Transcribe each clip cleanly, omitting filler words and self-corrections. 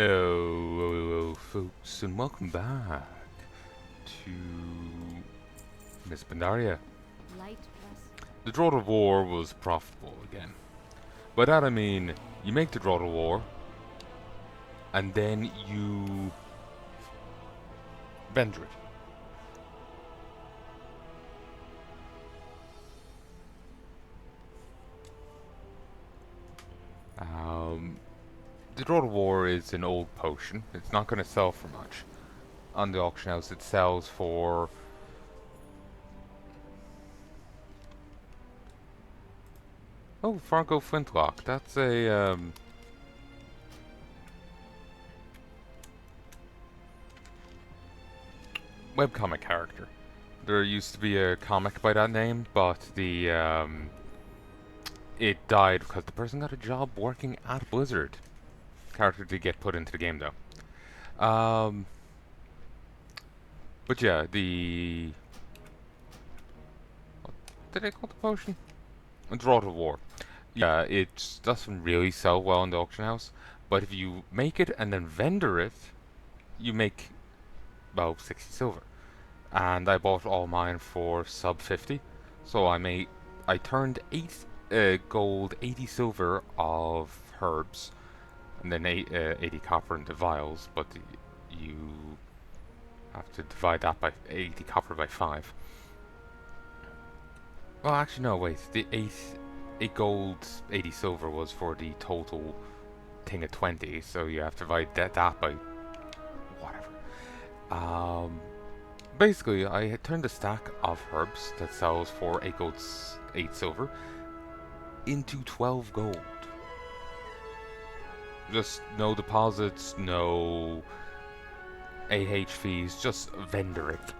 Hello, folks, and welcome back to Miss Pandaria. The Draw to War was profitable again. By that I mean, you make the Draw to War, and then you vendor it. The Draw to War is an old potion. It's not going to sell for much. On the auction house, it sells for... Oh, Fargo Flintlock. That's a, webcomic character. There used to be a comic by that name, but it died because the person got a job working at Blizzard. Character did get put into the game though. But yeah, what did I call the potion? A Draw to War. Yeah, it doesn't really sell well in the auction house, but if you make it and then vendor it, you make about 60 silver. And I bought all mine for sub 50, so I turned 8 gold, 80 silver of herbs, and then 80 copper into vials, but you have to divide that by 80 copper by 5. Well, actually, no, wait. The 8 gold, 80 silver was for the total thing of 20, so you have to divide that by whatever. Basically, I had turned a stack of herbs that sells for 8 gold, 8 silver into 12 gold. Just no deposits, no AH fees, just vendor it.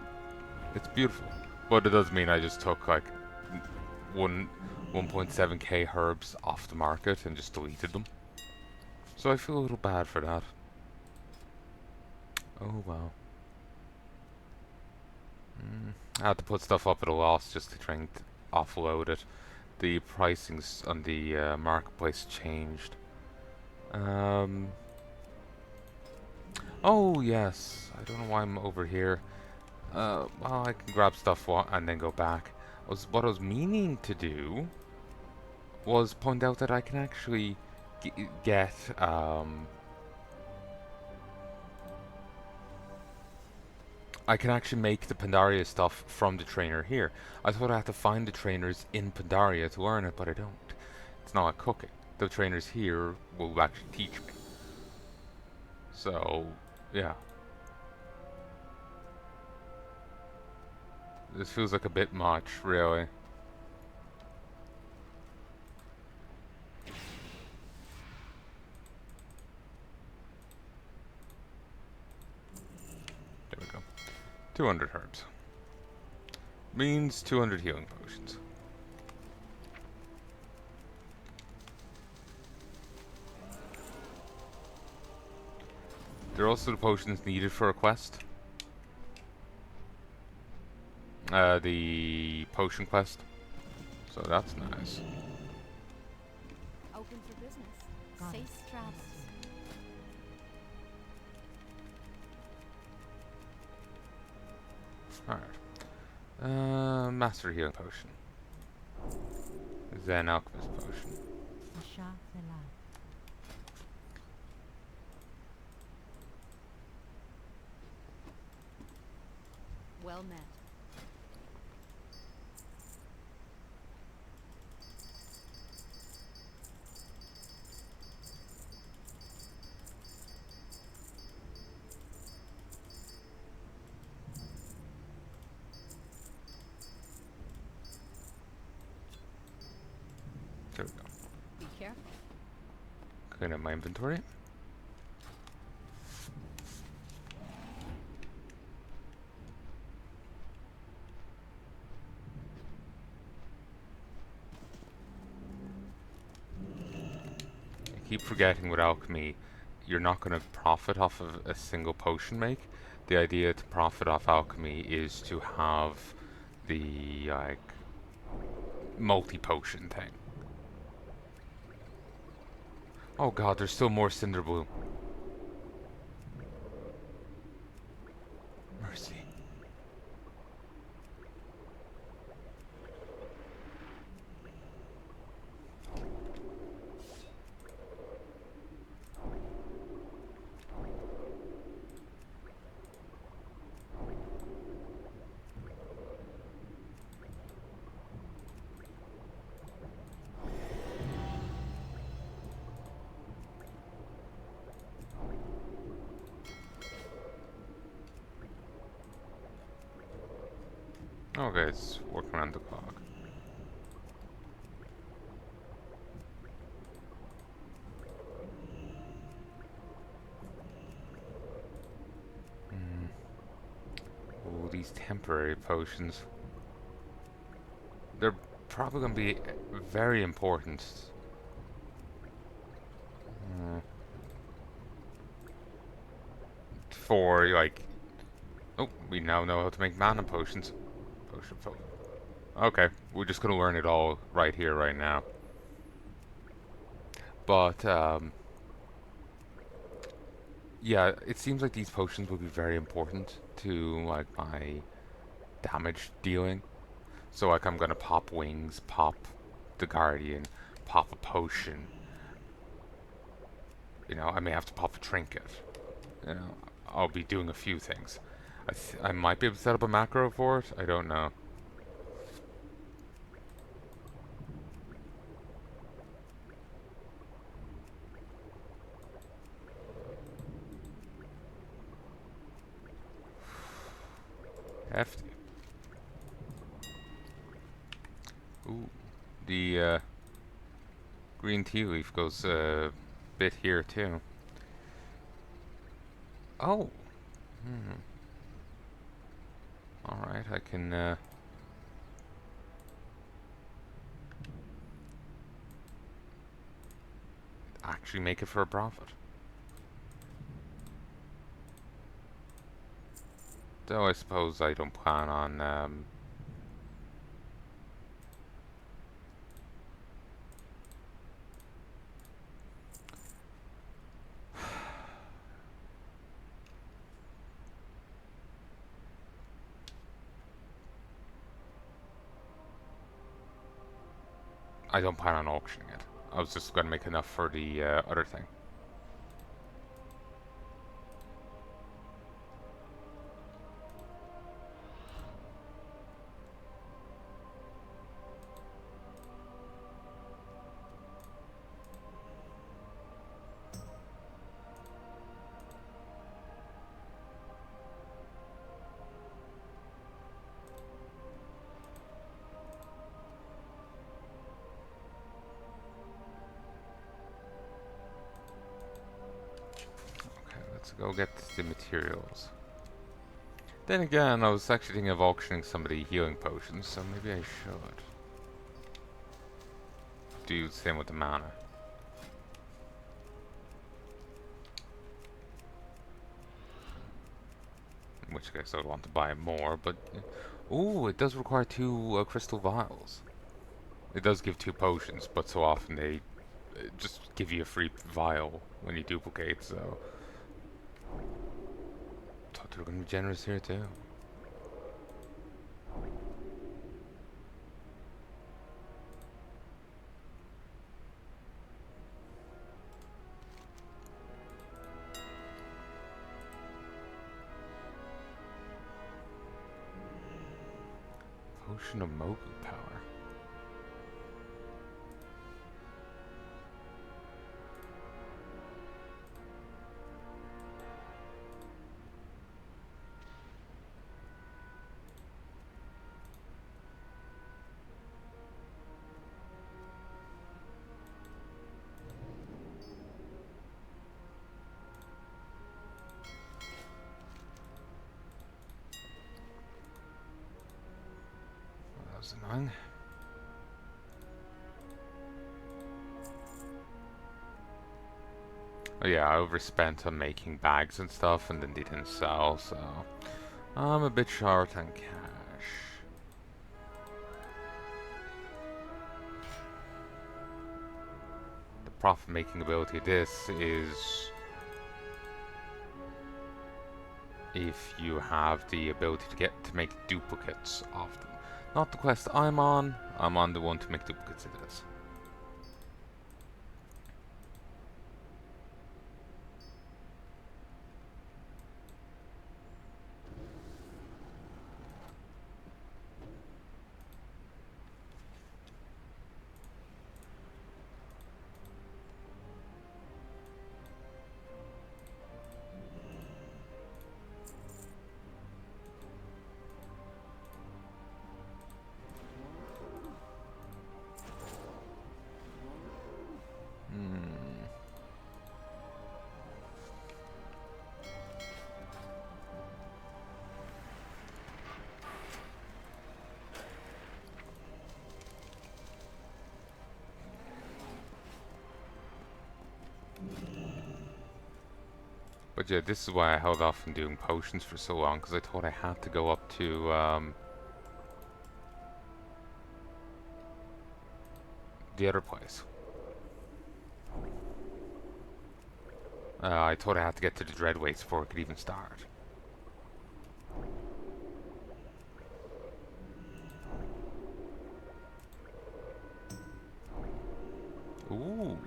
It's beautiful. But it does mean I just took like 1.7k herbs off the market and just deleted them. So I feel a little bad for that. Oh well. I had to put stuff up at a loss just to try and offload it. The pricings on the marketplace changed. Oh yes, I don't know why I'm over here. Well, I can grab stuff and then go back. What I was meaning to do was point out that I can actually get I can actually make the Pandaria stuff from the trainer here. I thought I had to find the trainers in Pandaria to learn it, but I don't. It's not like cooking. The trainers here will actually teach me. So, yeah. This feels like a bit much, really. There we go. 200 herbs. Means 200 healing potions. There are also the potions needed for a quest. The potion quest. So that's nice. Open for business. Safe travels. Alright. Master healing potion. Zen alchemist potion. Well met. There we go. Be careful. Clean up my inventory. I keep forgetting with alchemy, you're not going to profit off of a single potion make. The idea to profit off alchemy is to have the, like, multi-potion thing. Oh god, there's still more Cinder Bloom. Okay, it's working around the clock. Hmm. Ooh, these temporary potions. They're probably going to be very important. Uh, for, like... Oh, we now know how to make mana potions. Potion. Okay, we're just going to learn it all right here, right now. But, yeah, it seems like these potions will be very important to, like, my damage dealing. So, like, I'm gonna pop wings, pop the Guardian, pop a potion. You know, I may have to pop a trinket. You know, I'll be doing a few things. I might be able to set up a macro for it. I don't know. Hefty. Ooh, the green tea leaf goes a bit here too. Oh. Hmm. All right, I can. Actually make it for a profit. Though I suppose I don't plan on I don't plan on auctioning it. I was just gonna make enough for the other thing. Okay, let's go get the materials. Then again, I was actually thinking of auctioning some of the healing potions, so maybe I should. Do the same with the mana. In which case I would want to buy more, but... Ooh, it does require two crystal vials. It does give two potions, but so often they just give you a free vial when you duplicate, so... Thought they were going to be generous here too. Potion of Mogu power. Well, that was annoying. Oh yeah, I overspent on making bags and stuff, and then they didn't sell, so... I'm a bit short on cash. The profit-making ability of this is... if you have the ability to make duplicates of them. Not the quest I'm on the one to make duplicates of this. But yeah, this is why I held off from doing potions for so long, because I thought I had to go up to the other place. I thought I had to get to the Dreadweights before it could even start. Ooh,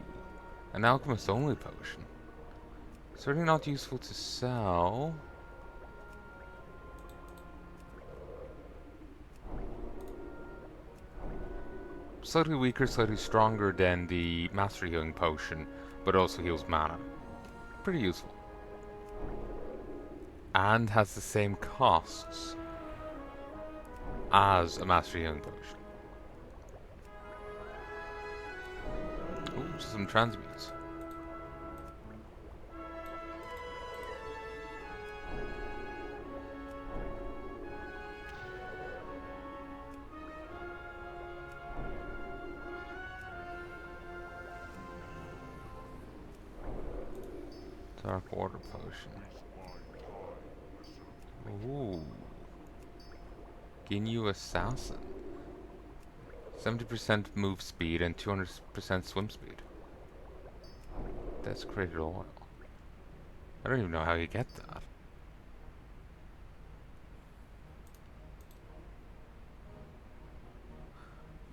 an alchemist only potion. Certainly not useful to sell. Slightly weaker, slightly stronger than the Master Healing Potion, but also heals mana. Pretty useful. And has the same costs as a Master Healing Potion. Ooh, some transmutes. Dark Water Potion. Ooh. Ginyu Assassin. 70% move speed and 200% swim speed. Desecrated oil. I don't even know how you get that.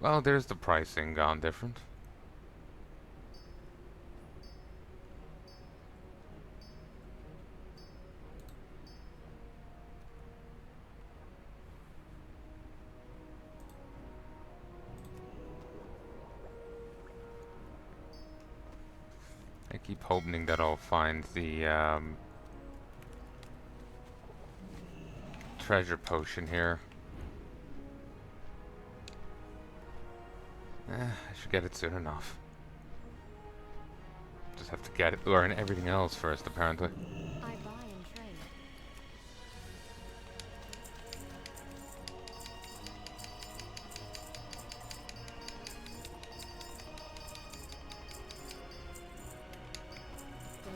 Well, there's the pricing gone different. I keep hoping that I'll find the treasure potion here. I should get it soon enough. Just have to get it, learn everything else first, apparently. I buy and trade.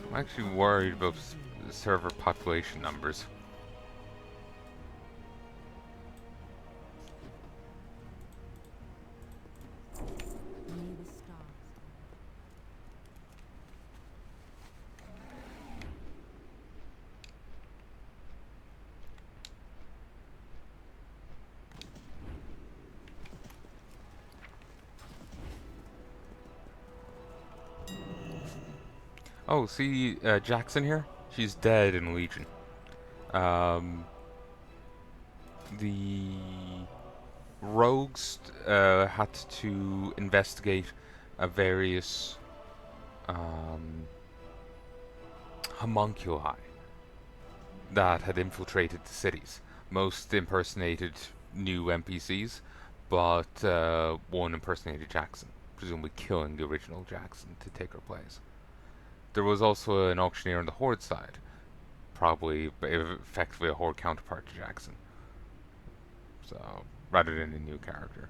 I'm actually worried about server population numbers. May the stars. Oh, see Jackson here? She's dead in Legion. Um, the rogues had to investigate various homunculi that had infiltrated the cities. Most impersonated new NPCs, but one impersonated Jackson, presumably killing the original Jackson to take her place. There was also an auctioneer on the Horde side, probably effectively a Horde counterpart to Jackson. So, rather than a new character.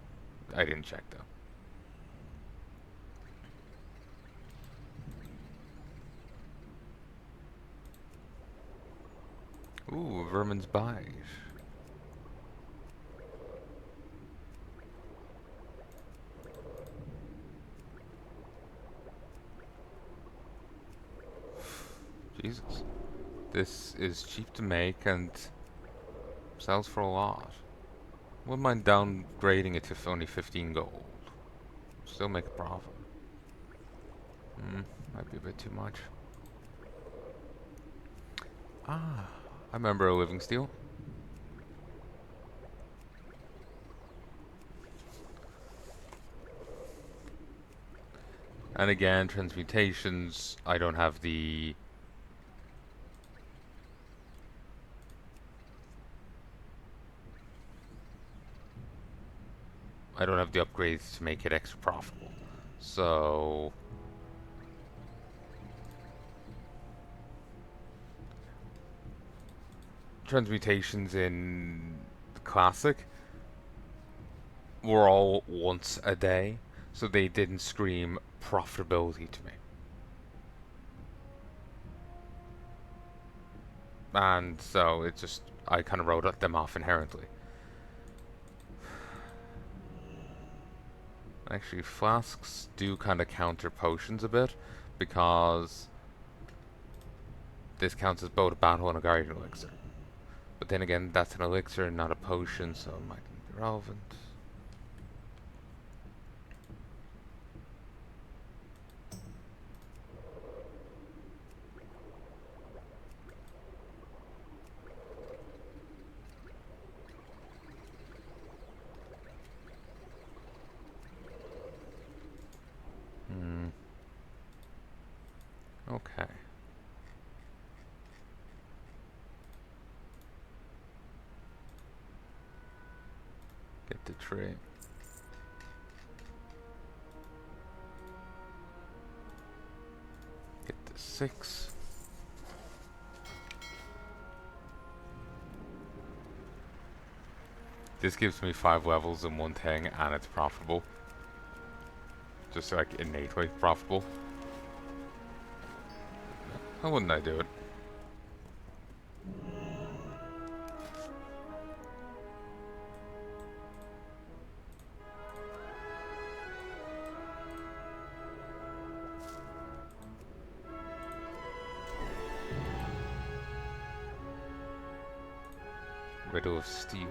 I didn't check though. Ooh, Vermin's Bite. Jesus. This is cheap to make and sells for a lot. Wouldn't mind downgrading it to only 15 gold. Still make a profit. Might be a bit too much. Ah, I remember a living steel. And again, transmutations, I don't have the... I don't have the upgrades to make it extra profitable. So... transmutations in the Classic were all once a day, so they didn't scream profitability to me. and so it just I kind of wrote them off inherently. Actually, flasks do kind of counter potions a bit, because this counts as both a battle and a guardian elixir. But then again, that's an elixir, not a potion, so it might be relevant. Hmm. Okay. Get the tree. Get the 6. This gives me 5 levels in one thing, and it's profitable. Just like innately profitable. Why wouldn't I do it? Riddle of Steel.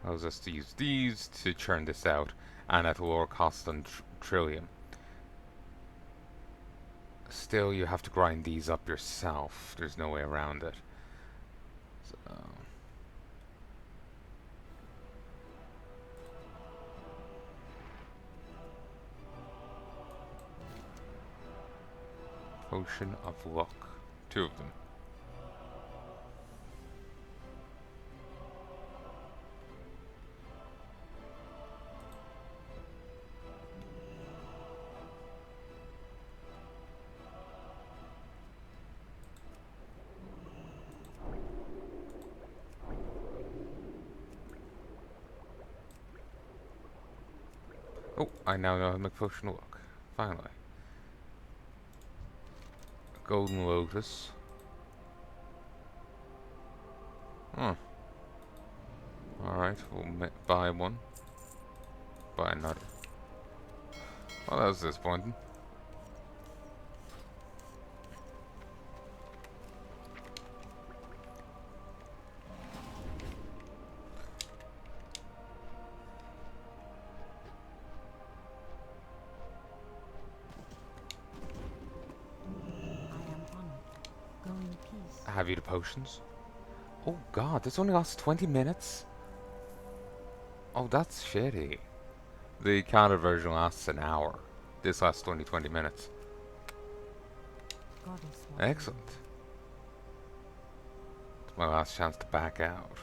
I'll just use these to churn this out, and at a lower cost than Trillium. Still, you have to grind these up yourself. There's no way around it. So. Potion of Luck. 2 of them. Oh, I now know how to make Potion of Luck. Finally. Golden Lotus. Huh. Alright, we'll buy one. Buy another. Well, that was disappointing. Have you the potions? Oh god, this only lasts 20 minutes? Oh, that's shitty. The counter version lasts an hour. This lasts only 20 minutes. Excellent. It's my last chance to back out.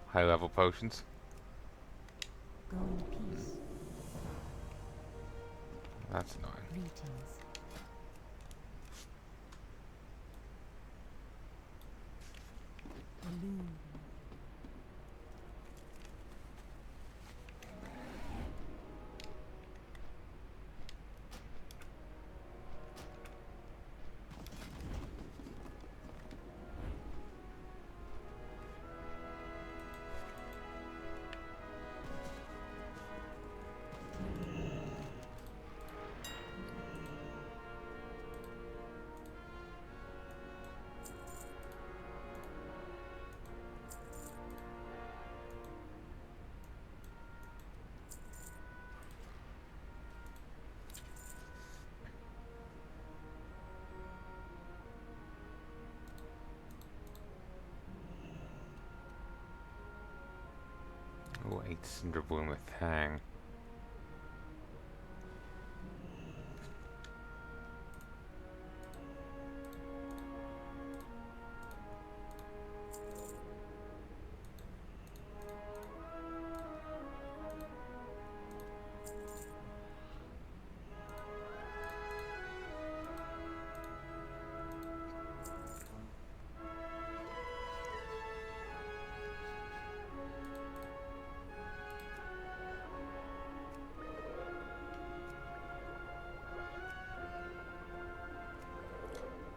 High level potions. Go in peace. That's annoying. Greetings. Illusion. Oh, 8 Cinder Bloom with Hang.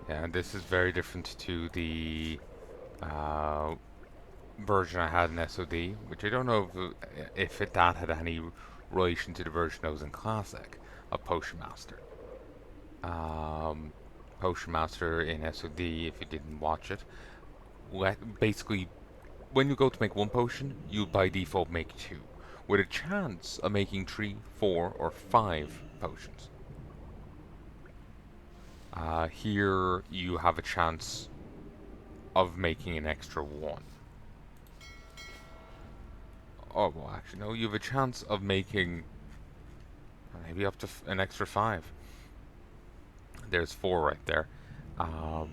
Yeah, and this is very different to the uh, version I had in SOD, which I don't know that had any relation to the version I was in Classic of Potion Master. Um, Potion Master in SOD, if you didn't watch it, basically when you go to make one potion, you by default make two, with a chance of making 3, 4, or 5 potions. Here you have a chance of making an extra one. Oh, well, actually, no, you have a chance of making maybe up to an extra 5. There's 4 right there. Um,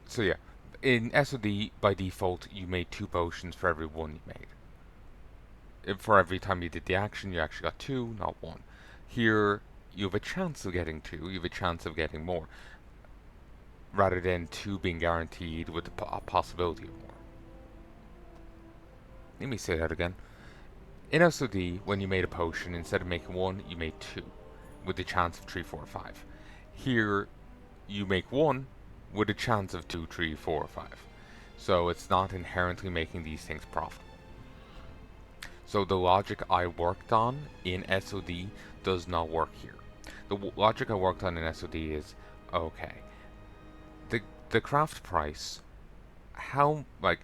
so yeah, in SOD by default you made 2 potions for every one you made. For every time you did the action, you actually got 2, not 1. Here, you have a chance of getting 2, you have a chance of getting more, rather than 2 being guaranteed with a possibility of more. Let me say that again. In SOD, when you made a potion, instead of making 1, you made 2, with a chance of 3, 4, 5. Here, you make 1 with a chance of 2, 3, 4, 5. So it's not inherently making these things profitable. So the logic I worked on in SOD does not work here. The logic I worked on in SOD is, okay, the craft price, how, like,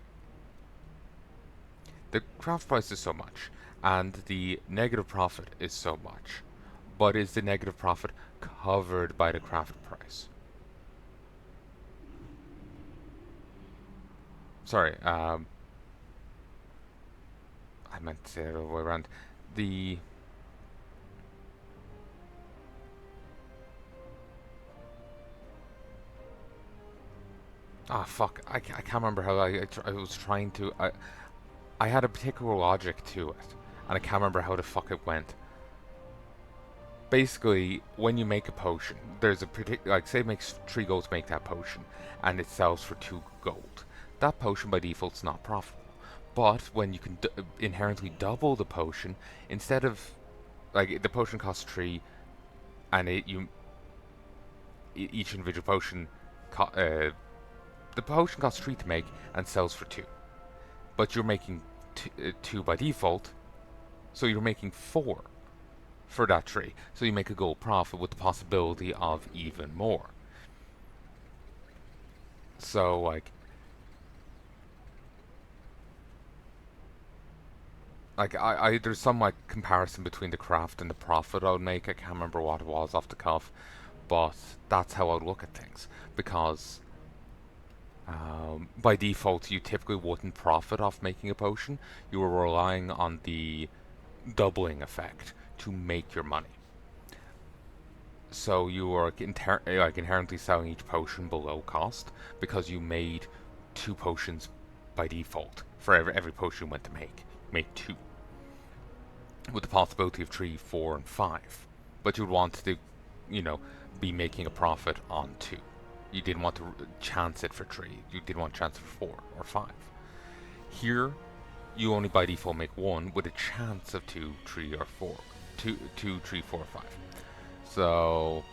the craft price is so much, and the negative profit is so much, but is the negative profit covered by the craft price? Sorry, I meant to say it the other way around. The fuck, I can't remember how I was trying to. I had a particular logic to it, and I can't remember how the fuck it went. Basically, when you make a potion, there's a particular, like, say it makes 3 gold to make that potion, and it sells for 2 gold. That potion by default's not profitable. But when you can inherently double the potion, instead of, like, the potion costs 3, and each individual potion, the potion costs 3 to make and sells for 2. But you're making 2 by default, so you're making 4 for that tree. So you make a gold profit with the possibility of even more. So, there's some, like, comparison between the craft and the profit I would make. I can't remember what it was off the cuff, but that's how I'd look at things. Because by default, you typically wouldn't profit off making a potion. You were relying on the doubling effect to make your money. So you are inherently selling each potion below cost because you made 2 potions by default for every potion you went to make. You made 2 with the possibility of 3, 4, and 5. But you'd want to, be making a profit on 2. You didn't want to chance it for 3. You didn't want to chance it for 4 or 5. Here, you only by default make 1 with a chance of 2, 3, or 4. 2, 3, 4, 5. So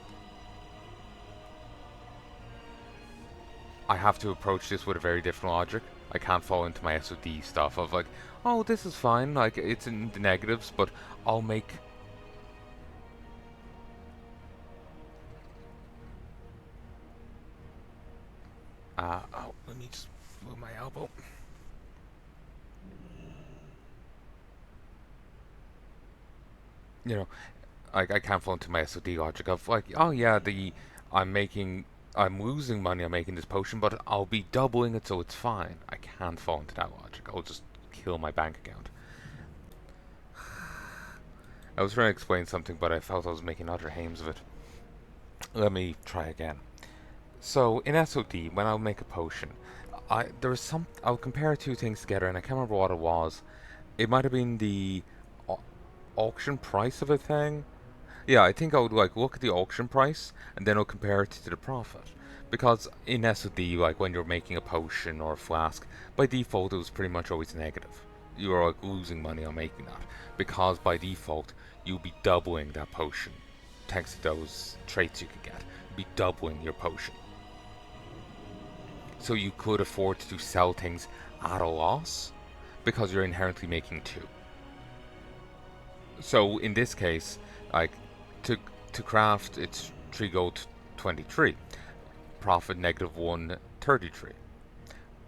I have to approach this with a very different logic. I can't fall into my SOD stuff of, like, oh, this is fine, like, it's in the negatives, but I'll make... oh, let me just move my elbow. You know, I can't fall into my SOD logic of, like, oh yeah, I'm losing money on making this potion, but I'll be doubling it, so it's fine. I can't fall into that logic. I'll just kill my bank account. I was trying to explain something, but I felt I was making utter hames of it. Let me try again. So in SOD, when I'll make a potion, I'll compare 2 things together, and I can't remember what it was. It might have been the auction price of a thing, Yeah, I think I would like look at the auction price and then I'll compare it to the profit. Because in SOD, like when you're making a potion or a flask, by default it was pretty much always negative. You are like losing money on making that. Because by default, you'll be doubling that potion. Thanks to those traits you could get. You'll be doubling your potion. So you could afford to sell things at a loss because you're inherently making two. So in this case, like to to craft, it's 3 gold 23, profit negative 133.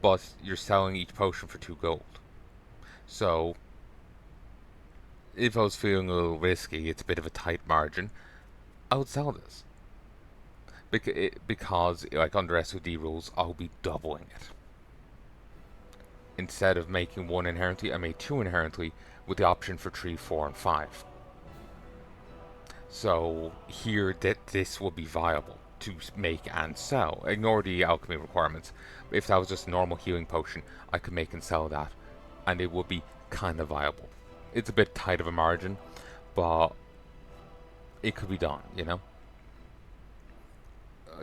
But you're selling each potion for 2 gold. So if I was feeling a little risky, it's a bit of a tight margin, I would sell this. Because like under SOD rules, I'll be doubling it. Instead of making one inherently, I made two inherently with the option for 3, 4, and 5. So here that this will be viable to make and sell. Ignore the alchemy requirements. If that was just a normal healing potion, I could make and sell that, and it would be kind of viable. It's a bit tight of a margin, but it could be done, you know?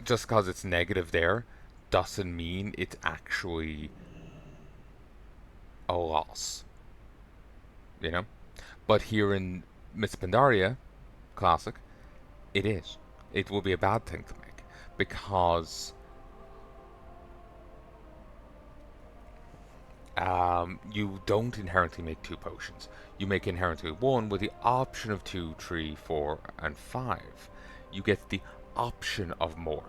Just because it's negative there doesn't mean it's actually a loss, you know? But here in Miss Pandaria Classic, it is. It will be a bad thing to make because you don't inherently make two potions. You make inherently one with the option of 2, 3, 4, and 5. You get the option of more.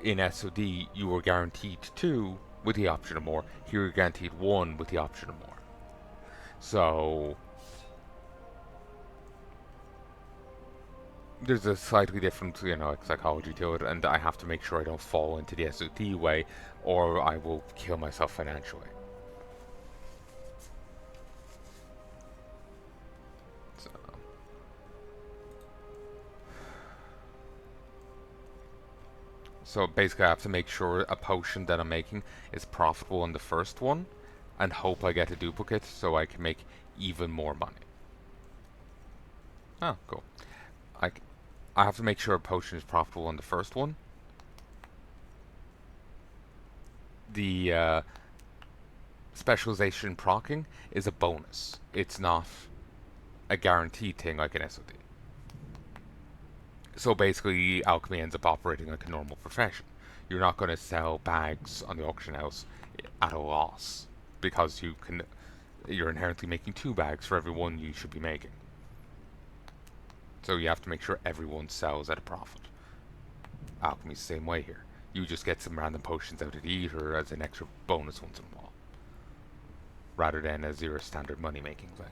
In SOD, you were guaranteed 2 with the option of more. Here, you're guaranteed 1 with the option of more. So, there's a slightly different, like psychology to it, and I have to make sure I don't fall into the SOD way, or I will kill myself financially. So, so basically, I have to make sure a potion that I'm making is profitable in the first one, and hope I get a duplicate so I can make even more money. Oh, cool. I, I have to make sure a potion is profitable in the first one. The specialization proccing is a bonus. It's not a guaranteed thing like an SOD. So basically, alchemy ends up operating like a normal profession. You're not going to sell bags on the auction house at a loss because you're inherently making 2 bags for every one you should be making. So you have to make sure everyone sells at a profit. Alchemy's the same way here. You just get some random potions out of the eater as an extra bonus once in a while, rather than as your standard money making thing.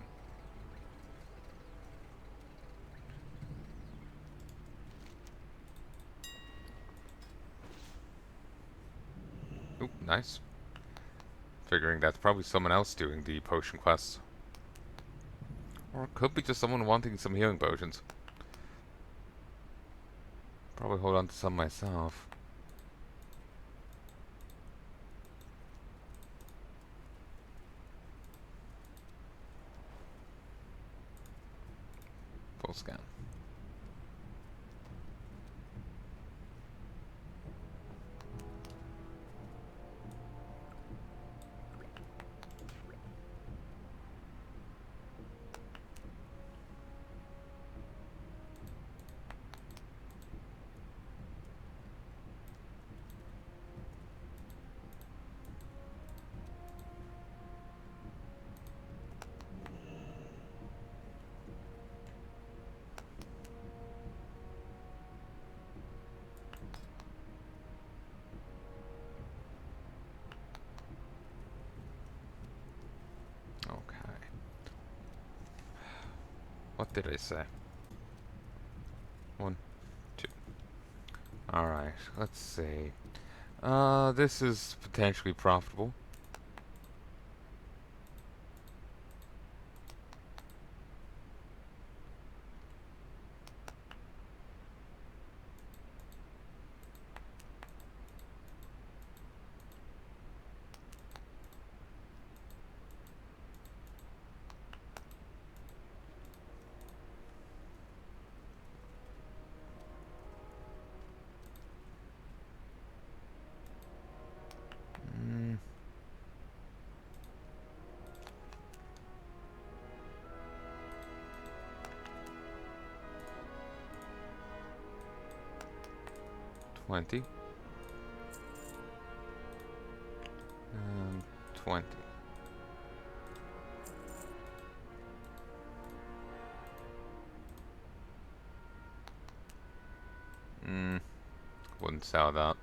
Oop, nice. Figuring that's probably someone else doing the potion quests. Or it could be just someone wanting some healing potions. Probably hold on to some myself. Full scan. Okay. What did I say? 1, 2. Alright, let's see. This is potentially profitable. 20. And 20. Wouldn't sell that.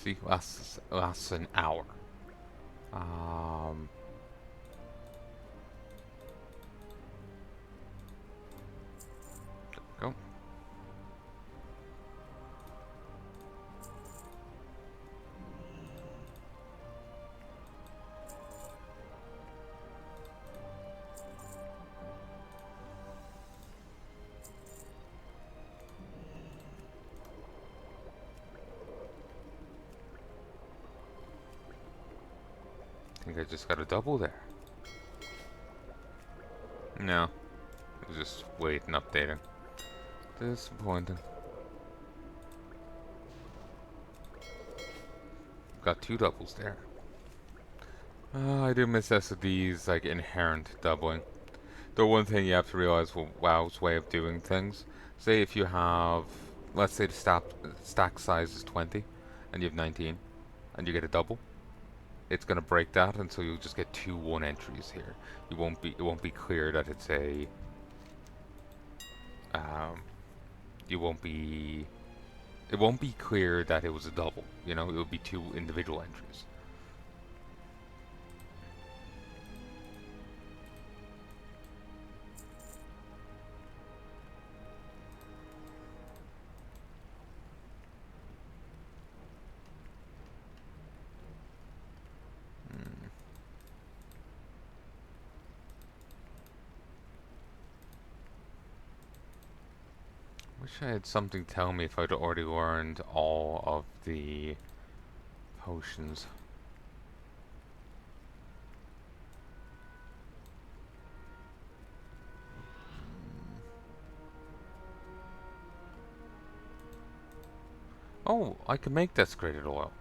See, lasts an hour. Go. I think I just got a double there. No. It was just waiting, updating. Disappointing. Got two doubles there. I do miss SOD's like inherent doubling. The one thing you have to realize with WoW's way of doing things, say if you have, let's say the stack size is 20, and you have 19, and you get a double, it's gonna break that, and so you'll just get two 1 entries here. It won't be clear that it's a, you won't be, it won't be clear that it was a double. You know, it will be two individual entries. Wish I had something tell me if I'd already learned all of the potions. Oh, I can make desecrated oil.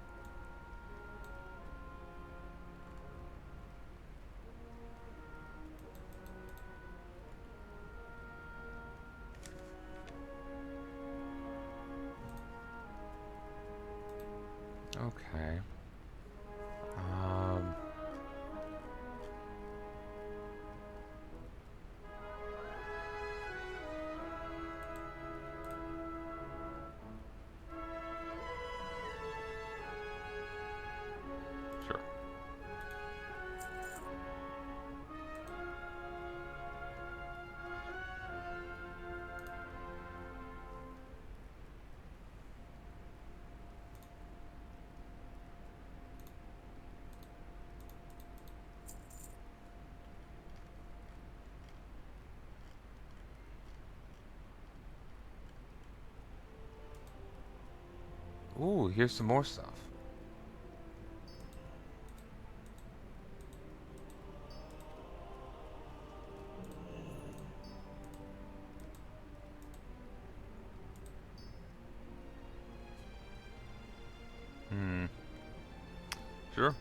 Okay. Um... Sure. Ooh, here's some more stuff. Hmm. Sure.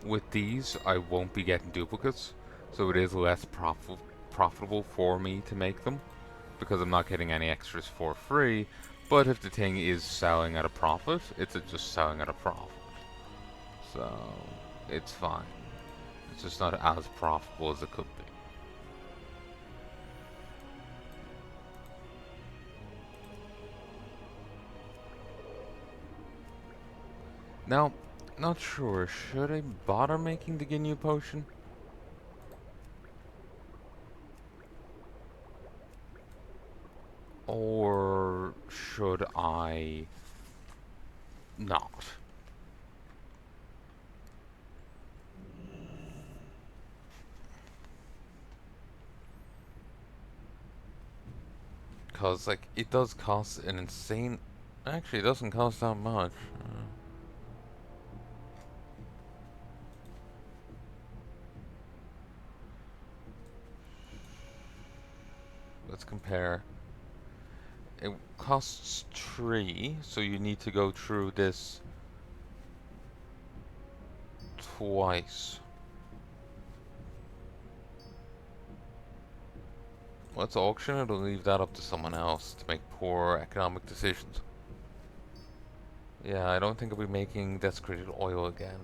with these, I won't be getting duplicates, so it is less profitable for me to make them, because I'm not getting any extras for free. But if the thing is selling at a profit, it's just selling at a profit. So, it's fine. It's just not as profitable as it could be. Now, not sure, should I bother making the Ginyu potion? Or should I not? Because, like, it does cost an insane... Actually, it doesn't cost that much. Let's compare. It costs 3, so you need to go through this twice. Let's auction it or leave that up to someone else to make poor economic decisions. Yeah, I don't think I'll be making desecrated oil again.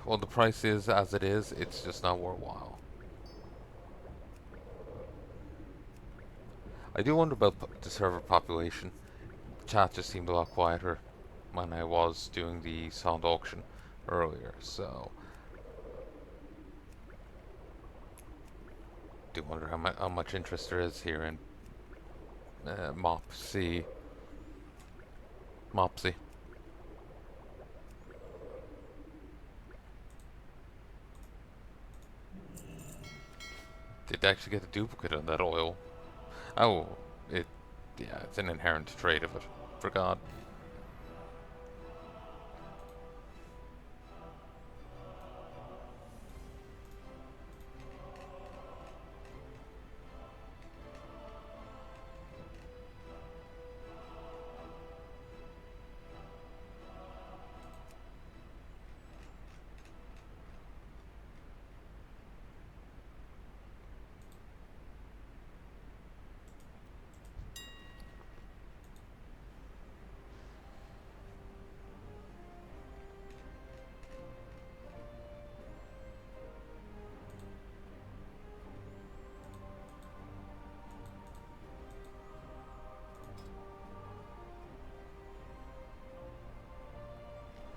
Well, the price is as it is, it's just not worthwhile. I do wonder about the server population. Chat just seemed a lot quieter when I was doing the sound auction earlier, so do wonder how much interest there is here in Mopsy. Mopsy. Did actually get a duplicate of that oil? Oh, yeah, it's an inherent trait of it. Forgot.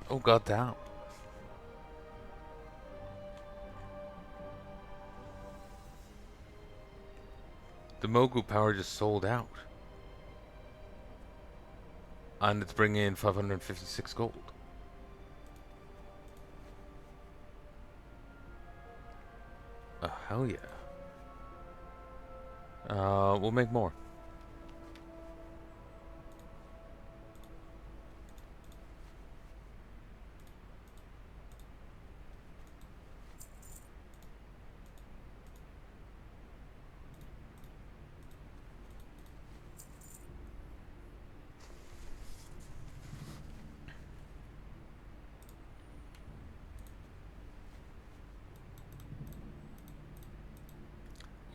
Oh, goddamn. The Mogu power just sold out. And it's bringing in 556 gold. Oh, hell yeah. We'll make more.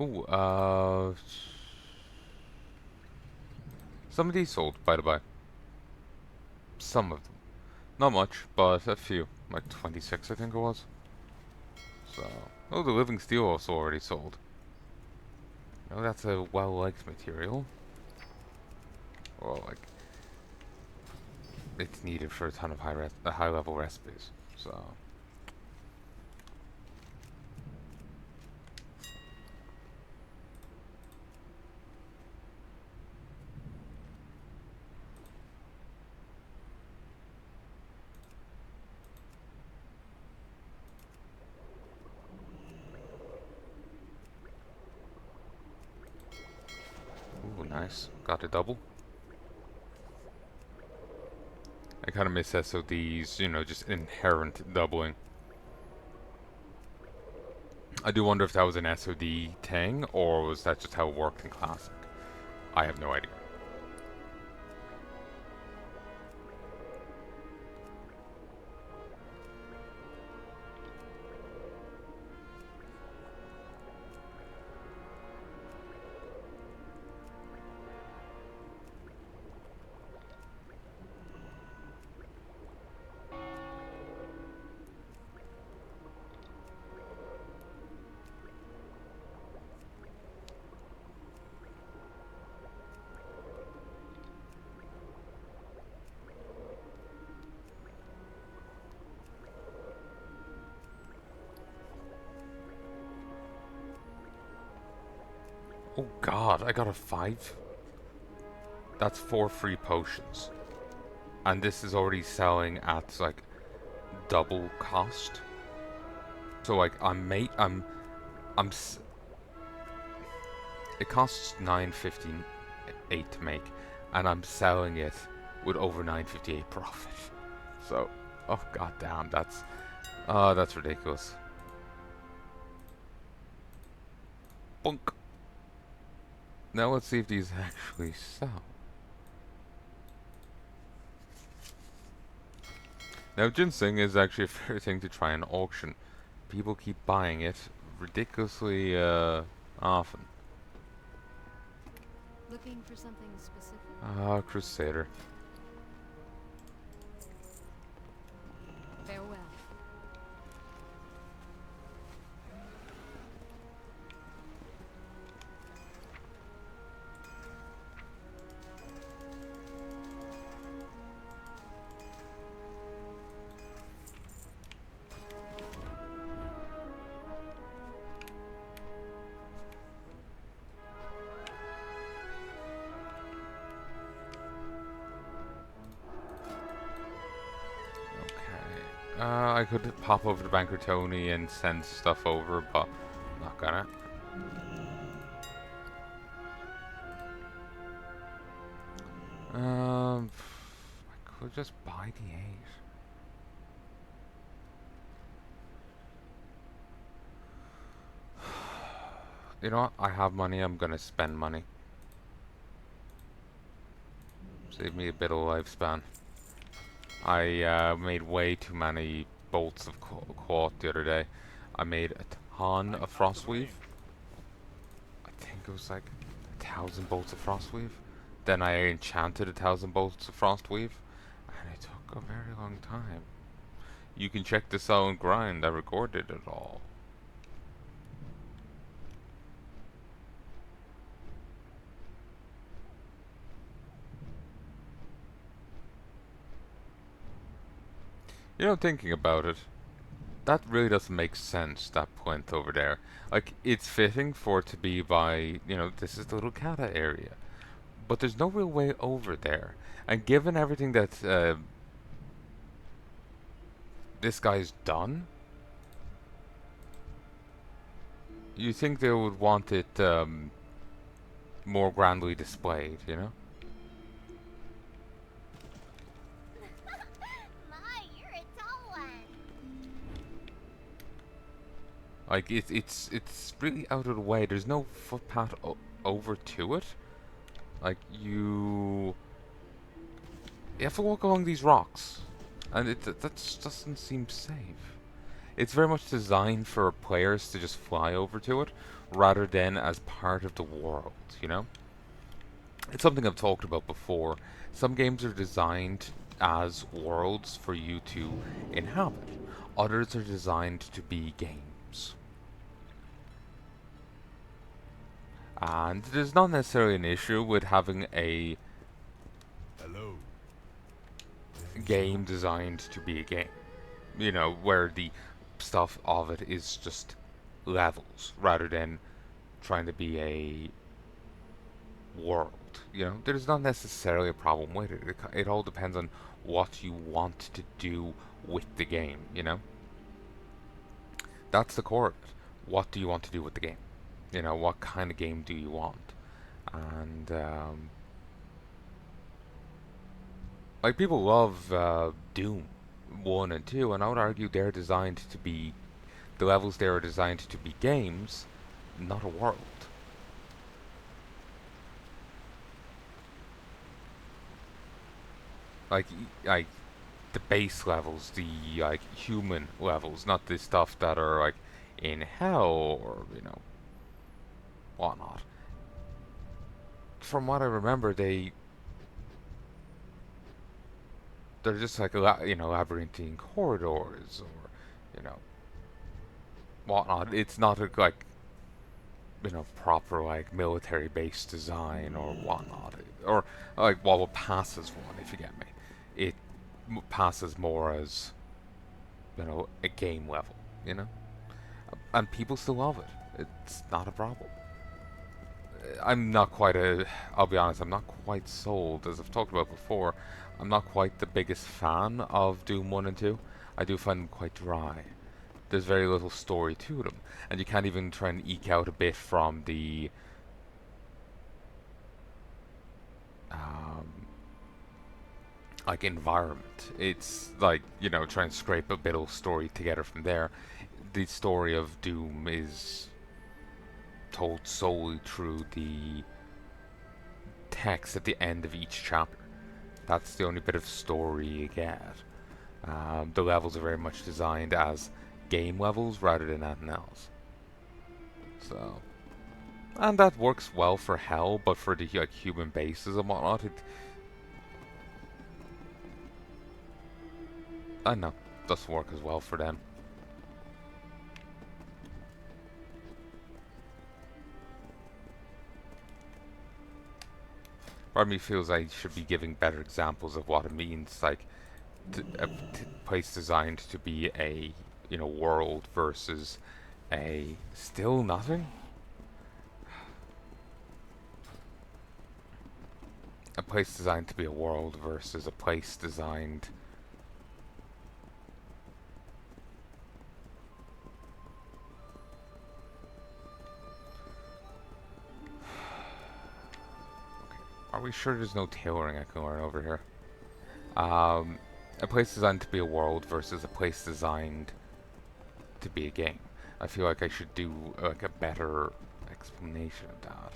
Ooh, some of these sold, by the by. Some of them. Not much, but a few. Like 26, I think it was. So, oh, the Living Steel also already sold. Oh, that's a well-liked material. Well, like, it's needed for a ton of high-level recipes. So, ooh, nice. Got a double. I kind of miss SODs, you know, just inherent doubling. I do wonder if that was an SOD thing, or was that just how it worked in Classic? I have no idea. Oh god, I got a 5. That's 4 free potions. And this is already selling at like double cost. So like I'm it costs 9.58 to make, and I'm selling it with over 9.58 profit. So, oh god damn, that's ridiculous. Bunk. Now let's see if these actually sell. Now ginseng is actually a fair thing to try and auction. People keep buying it ridiculously often. Looking for something specific? Crusader. Farewell. Okay. I could pop over to Banker Tony and send stuff over, but I'm not gonna. I could just buy the 8. You know what? I have money. I'm gonna spend money. Save me a bit of lifespan. I made way too many bolts of cloth the other day. I made a ton of frostweave. I think it was like 1,000 bolts of frostweave. Then I enchanted 1,000 bolts of frostweave, and it took a very long time. You can check this out and grind. I recorded it all. You know, thinking about it, that really doesn't make sense, that plinth over there. Like, it's fitting for it to be by, this is the little Kata area. But there's no real way over there. And given everything that this guy's done, you think they would want it more grandly displayed, you know? My, you're a tall one. Like, it's really out of the way. There's no footpath over to it. Like, you have to walk along these rocks. And that just doesn't seem safe. It's very much designed for players to just fly over to it, rather than as part of the world, you know? It's something I've talked about before. Some games are designed as worlds for you to inhabit. Others are designed to be games. And there's not necessarily an issue with having a game designed to be a game. You know, where the stuff of it is just levels rather than trying to be a world. You know, there's not necessarily a problem with it. It all depends on what you want to do with the game, you know? That's the core of it. What do you want to do with the game? You know, what kind of game do you want? And, like, people love Doom 1 and 2, and I would argue they're designed to be, the levels there are designed to be games, not a world. Like the base levels, the like human levels, not the stuff that are like in hell or whatnot. From what I remember, they're just like labyrinthine corridors or whatnot. It's not like proper like military base design or whatnot, or like well, it passes one if you get me. It passes more as a game level, and people still love it. It's not a problem. I'm not quite a. I'll be honest, I'm not quite sold. As I've talked about before, I'm not quite the biggest fan of Doom 1 and 2. I do find them quite dry. There's very little story to them, and you can't even try and eke out a bit from the um, like environment. It's like, try and scrape a bit of story together from there. The story of Doom is told solely through the text at the end of each chapter. That's the only bit of story you get. The levels are very much designed as game levels rather than anything else. So, and that works well for Hell, but for the like human bases and whatnot, I know, doesn't work as well for them. Part of me feels I should be giving better examples of what it means, like a place designed to be a world versus a still nothing. A place designed to be a world versus a place designed. Are we sure there's no tailoring I can learn over here? A place designed to be a world versus a place designed to be a game. I feel like I should do like a better explanation of that.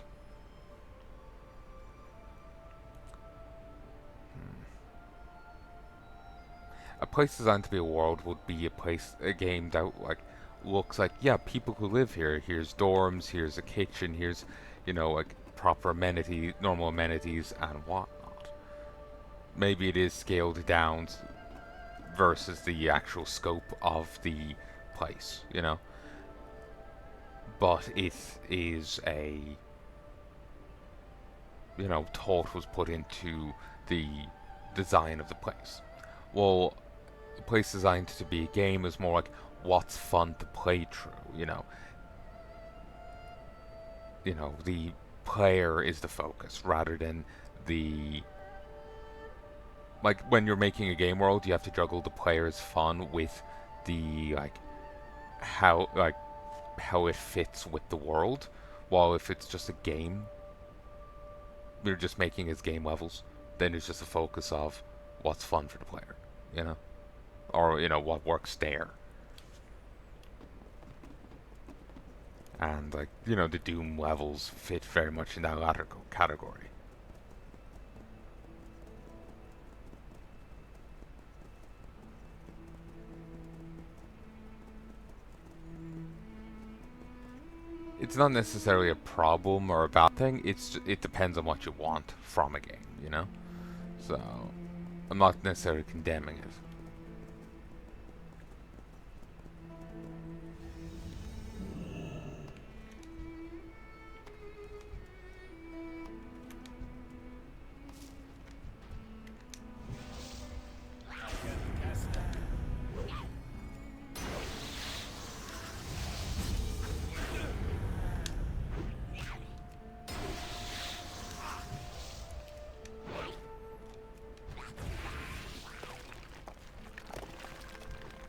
A place designed to be a world would be a game that like looks like, yeah, people could live here. Here's dorms, here's a kitchen, here's like proper normal amenities and whatnot. Maybe it is scaled down versus the actual scope of the place, but it is a thought was put into the design of the place. Well, a place designed to be a game is more like what's fun to play through, the player is the focus rather than the like when you're making a game world, you have to juggle the player's fun with the how it fits with the world. While if it's just a game, you're just making his game levels, then it's just a focus of what's fun for the player, or what works there. And the Doom levels fit very much in that latter category. It's not necessarily a problem or a bad thing. It depends on what you want from a game, So I'm not necessarily condemning it.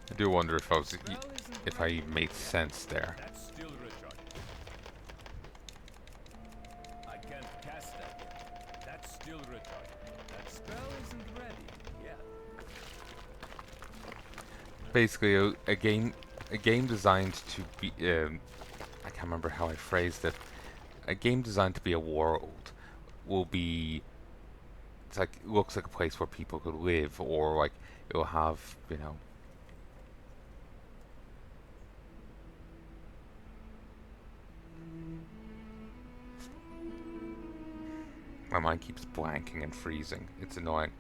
I do wonder if I made sense there. I can't cast that yet. That's still retarded. That spell isn't ready yet. Basically, a game designed to be. I can't remember how I phrased it. A game designed to be a world will be. It's like it looks like a place where people could live, or like it'll have My mind keeps blanking and freezing. It's annoying.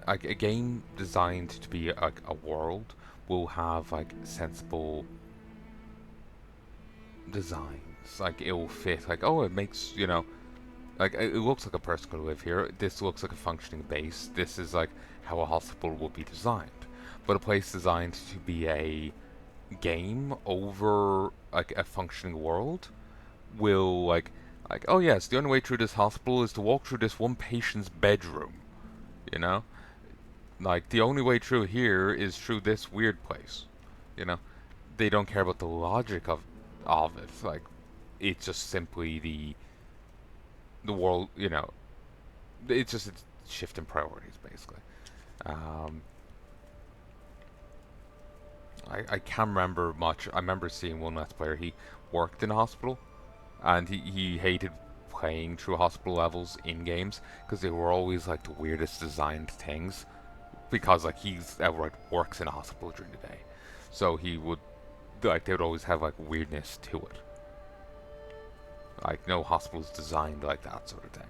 Like a game designed to be like a world will have like sensible designs. Like it will fit. Like it makes like it looks like a person could live here. This looks like a functioning base. This is like how a hospital will be designed. But a place designed to be a game over like a functioning world will like oh yes, the only way through this hospital is to walk through this one patient's bedroom, you know? Like the only way through here is through this weird place, you know? They don't care about the logic of it. Like it's just simply the world, you know. It's just a shift in priorities basically. Um, I can't remember much. I remember seeing one Let's Player. He worked in a hospital, and he hated playing through hospital levels in games because they were always like the weirdest designed things. Because like he's outright works in a hospital during the day, so he would like they would always have like weirdness to it. Like no hospital's designed like that sort of thing.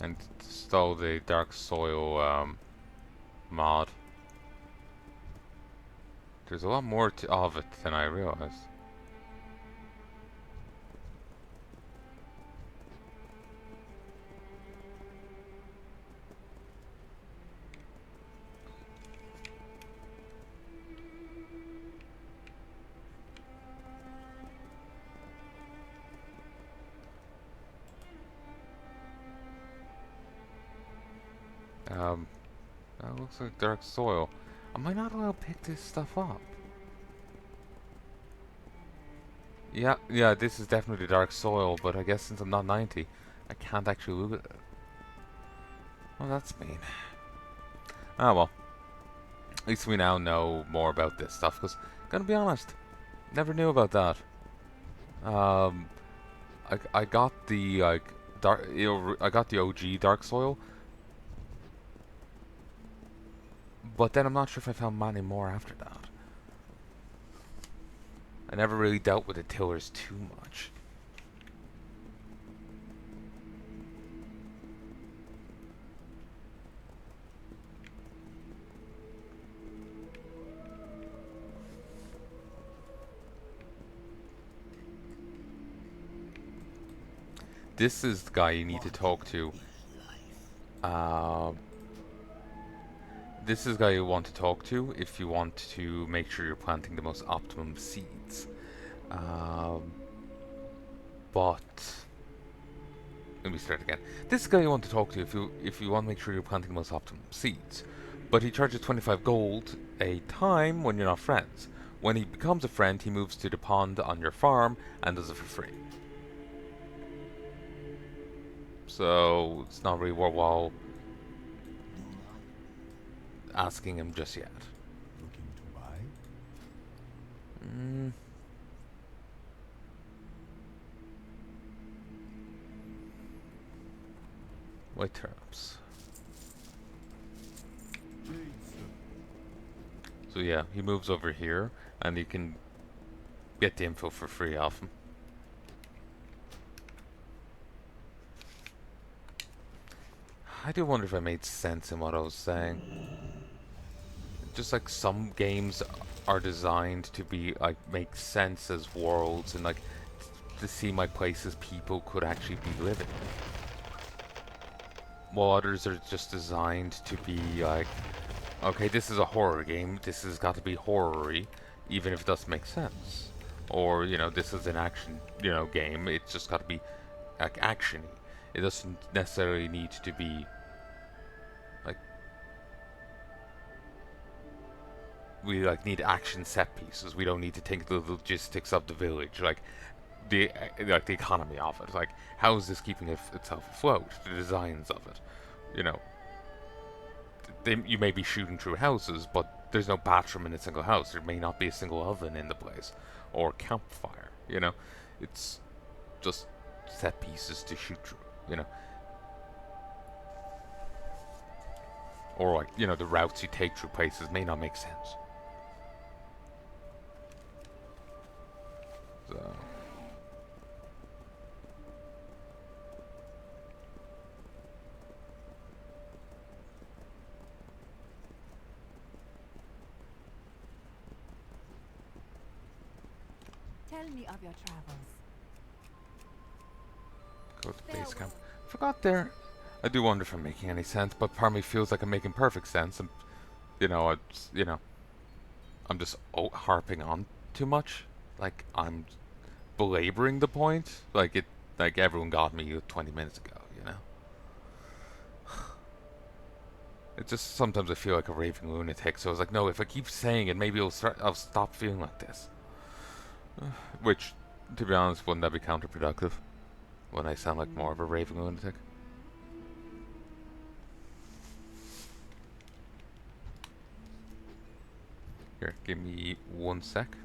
And stole the Dark Soil mod. There's a lot more of it than I realized. Um, that looks like Dark Soil. Am I not allowed to pick this stuff up? Yeah, this is definitely Dark Soil, but I guess since I'm not 90, I can't actually loot it. Well, that's mean. Ah well, at least we now know more about this stuff, because, gonna be honest, never knew about that. Um, I got the, like, I got the OG Dark Soil, but then I'm not sure if I found many more after that. I never really dealt with the tillers too much. This is the guy you need to talk to. This is the guy you want to talk to if you want to make sure you're planting the most optimum seeds. But let me start again. This is the guy you want to talk to if you want to make sure you're planting the most optimum seeds. But he charges 25 gold a time when you're not friends. When he becomes a friend, he moves to the pond on your farm and does it for free. So it's not really worthwhile asking him just yet. Looking to buy? White turnips. So yeah, he moves over here, and you can get the info for free off him. I do wonder if I made sense in what I was saying. Just like some games are designed to be like make sense as worlds and like to seem like places people could actually be living. While others are just designed to be like, okay, this is a horror game, this has got to be horror-y, even if it doesn't make sense. Or, you know, this is an action, you know, game, it's just got to be like action-y. It doesn't necessarily need to be like we like need action set pieces. We don't need to think the logistics of the village, like the economy of it. Like how is this keeping itself afloat? The designs of it, you know. You may be shooting through houses, but there's no bathroom in a single house. There may not be a single oven in the place or campfire. You know, it's just set pieces to shoot through. You know. Or like, you know, the routes you take through places may not make sense. Tell me of your travels. Go to base camp. Forgot there. I do wonder if I'm making any sense, but part of me feels like I'm making perfect sense, and I'm just harping on too much. Like I'm belaboring the point. Like everyone got me 20 minutes ago. It just sometimes I feel like a raving lunatic. So I was like, no, if I keep saying it, maybe I'll stop feeling like this. Which, to be honest, wouldn't that be counterproductive? When I sound like more of a raving lunatic. Here, give me 1 sec.